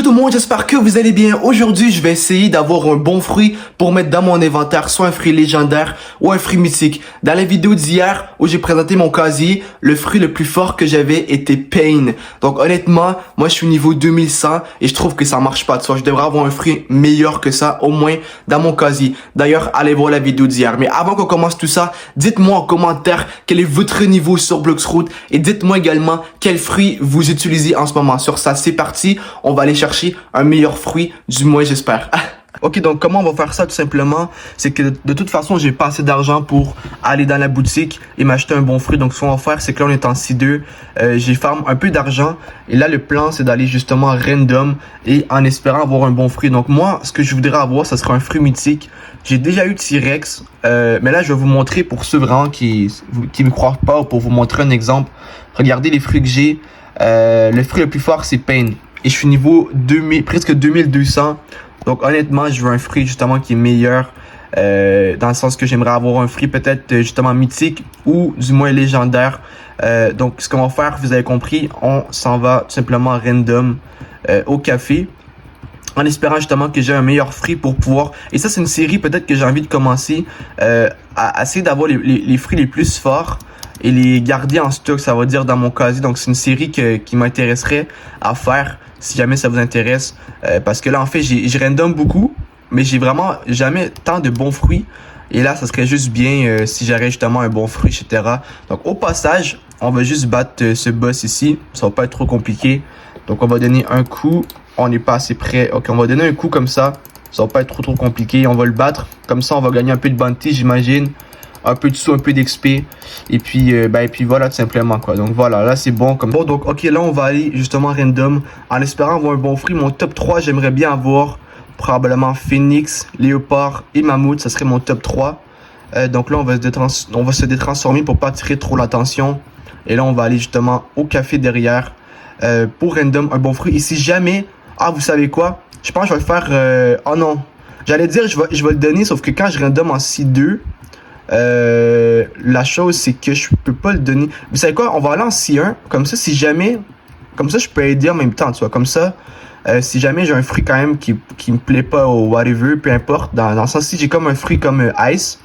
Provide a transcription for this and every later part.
tout le monde, j'espère que vous allez bien. Aujourd'hui, je vais essayer d'avoir un bon fruit pour mettre dans mon inventaire, soit un fruit légendaire ou un fruit mythique. Dans la vidéo d'hier où j'ai présenté mon casier, le fruit le plus fort que j'avais était Pain. Donc honnêtement, moi je suis niveau 2100 et je trouve que ça marche pas. Tu vois, je devrais avoir un fruit meilleur que ça, au moins dans mon casier. D'ailleurs, allez voir la vidéo d'hier. Mais avant qu'on commence tout ça, dites-moi en commentaire quel est votre niveau sur Bloxroot et dites-moi également quel fruit vous utilisez en ce moment. Sur ça, c'est parti. On va aller chercher un meilleur fruit, du moins j'espère. Ok, donc comment on va faire ça tout simplement, c'est que de toute façon, j'ai pas assez d'argent pour aller dans la boutique et m'acheter un bon fruit. Donc ce qu'on va faire, c'est que là on est en C2, j'ai farm un peu d'argent et là le plan c'est d'aller justement random et en espérant avoir un bon fruit. Donc moi, ce que je voudrais avoir, ça sera un fruit mythique. J'ai déjà eu T-Rex, mais là je vais vous montrer pour ceux vraiment qui me croient pas, ou pour vous montrer un exemple. Regardez les fruits que j'ai. Le fruit le plus fort c'est Pain. Et je suis niveau 2000, presque 2200. Donc honnêtement, je veux un fruit justement qui est meilleur. Dans le sens que j'aimerais avoir un fruit peut-être justement mythique ou du moins légendaire. Donc ce qu'on va faire, vous avez compris, on s'en va tout simplement random au café. En espérant justement que j'ai un meilleur fruit pour pouvoir... Et ça c'est une série peut-être que j'ai envie de commencer. À essayer d'avoir les fruits les plus forts. Et les garder en stock, ça va dire dans mon casier. Donc c'est une série qui m'intéresserait à faire si jamais ça vous intéresse. Parce que là en fait j'ai random beaucoup, mais j'ai vraiment jamais tant de bons fruits. Et là ça serait juste bien si j'aurais justement un bon fruit, etc. Donc au passage, on va juste battre ce boss ici. Ça va pas être trop compliqué. Donc on va donner un coup. On n'est pas assez près. Ok, on va donner un coup comme ça. Ça va pas être trop compliqué. On va le battre. Comme ça on va gagner un peu de bounty, j'imagine. Un peu de sous, un peu d'XP. Et puis voilà tout simplement quoi. Donc voilà, là c'est bon comme bon. Donc ok, là on va aller justement random en espérant avoir un bon fruit. Mon top 3, j'aimerais bien avoir probablement Phoenix, Léopard et Mammouth. Ça serait mon top 3. Donc là on va se détransformer pour pas attirer trop l'attention. Et là on va aller justement au café derrière pour random un bon fruit. Et si jamais, vous savez quoi, je pense que je vais le faire, oh non, j'allais dire je vais le donner, sauf que quand je random en C2, la chose c'est que je peux pas le donner. Vous savez quoi, on va aller en C1, comme ça si jamais, comme ça je peux aider en même temps, tu vois, comme ça si jamais j'ai un fruit quand même qui me plaît pas ou whatever, peu importe, dans le sens si j'ai comme un fruit comme Ice,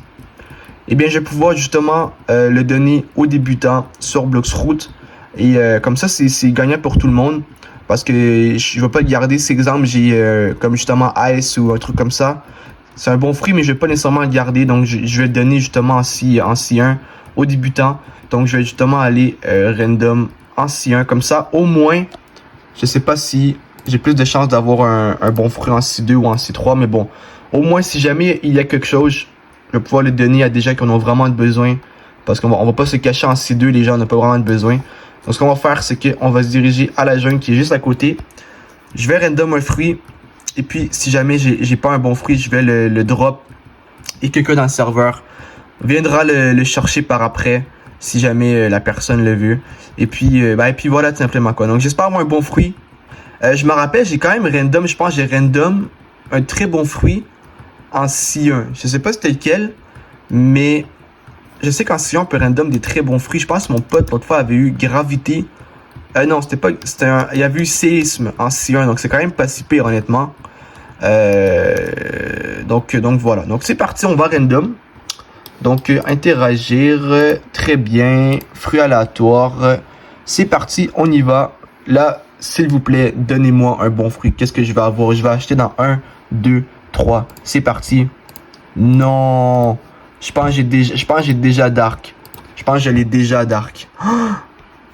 et bien je vais pouvoir justement le donner aux débutants sur Bloxroot et comme ça c'est gagnant pour tout le monde parce que je vais pas le garder. Si exemple j'ai comme justement Ice ou un truc comme ça, c'est un bon fruit, mais je vais pas nécessairement le garder. Donc, je vais le donner justement en C1 aux débutants. Donc, je vais justement aller random en C1. Comme ça, au moins, je sais pas si j'ai plus de chances d'avoir un bon fruit en C2 ou en C3. Mais bon, au moins, si jamais il y a quelque chose, je vais pouvoir le donner à des gens qui en ont vraiment besoin. Parce qu'on va pas se cacher en C2, les gens n'ont pas vraiment besoin. Donc, ce qu'on va faire, c'est qu'on va se diriger à la jungle qui est juste à côté. Je vais random un fruit. Et puis, si jamais j'ai pas un bon fruit, je vais le drop. Et quelqu'un dans le serveur viendra le chercher par après, si jamais la personne le veut. Et puis voilà, tout simplement quoi. Donc, j'espère avoir un bon fruit. Je me rappelle, j'ai quand même random, je pense que j'ai random un très bon fruit en C1. Je sais pas c'était lequel, mais je sais qu'en C1, on peut random des très bons fruits. Je pense que mon pote, l'autre fois, avait eu Gravité. Non, il y avait eu Séisme en C1, donc c'est quand même pas si pire, honnêtement. Donc voilà. Donc c'est parti, on va random. Donc interagir, très bien. Fruit aléatoire. C'est parti, on y va. Là, s'il vous plaît, donnez-moi un bon fruit. Qu'est-ce que je vais avoir? Je vais acheter dans 1, 2, 3. C'est parti. Non. Je pense que j'ai déjà Dark. Je pense que je l'ai déjà Dark.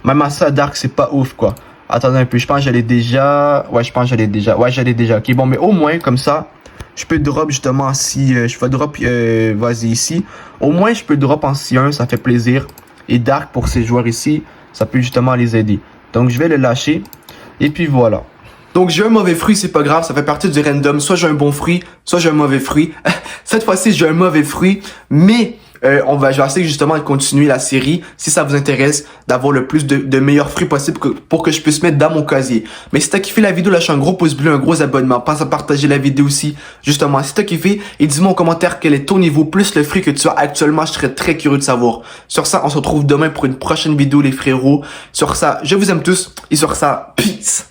Même à ça, Dark, c'est pas ouf, quoi. Attendez un peu, je pense que j'allais déjà... Ouais, je pense que j'allais déjà... Ouais, j'allais déjà. Ok, bon, mais au moins, comme ça, je peux drop justement si... je vais drop... vas-y, ici. Au moins, je peux drop en C1, ça fait plaisir. Et Dark, pour ces joueurs ici, ça peut justement les aider. Donc, je vais le lâcher. Et puis, voilà. Donc, j'ai un mauvais fruit, c'est pas grave, ça fait partie du random. Soit j'ai un bon fruit, soit j'ai un mauvais fruit. Cette fois-ci, j'ai un mauvais fruit, mais... je vais essayer justement de continuer la série, si ça vous intéresse, d'avoir le plus de meilleurs fruits possible pour que je puisse mettre dans mon casier. Mais si t'as kiffé la vidéo, lâche un gros pouce bleu, un gros abonnement, pense à partager la vidéo aussi, justement, si t'as kiffé, et dis-moi en commentaire quel est ton niveau plus le fruit que tu as actuellement, je serais très curieux de savoir. Sur ça, on se retrouve demain pour une prochaine vidéo les frérots. Sur ça, je vous aime tous, et sur ça, peace!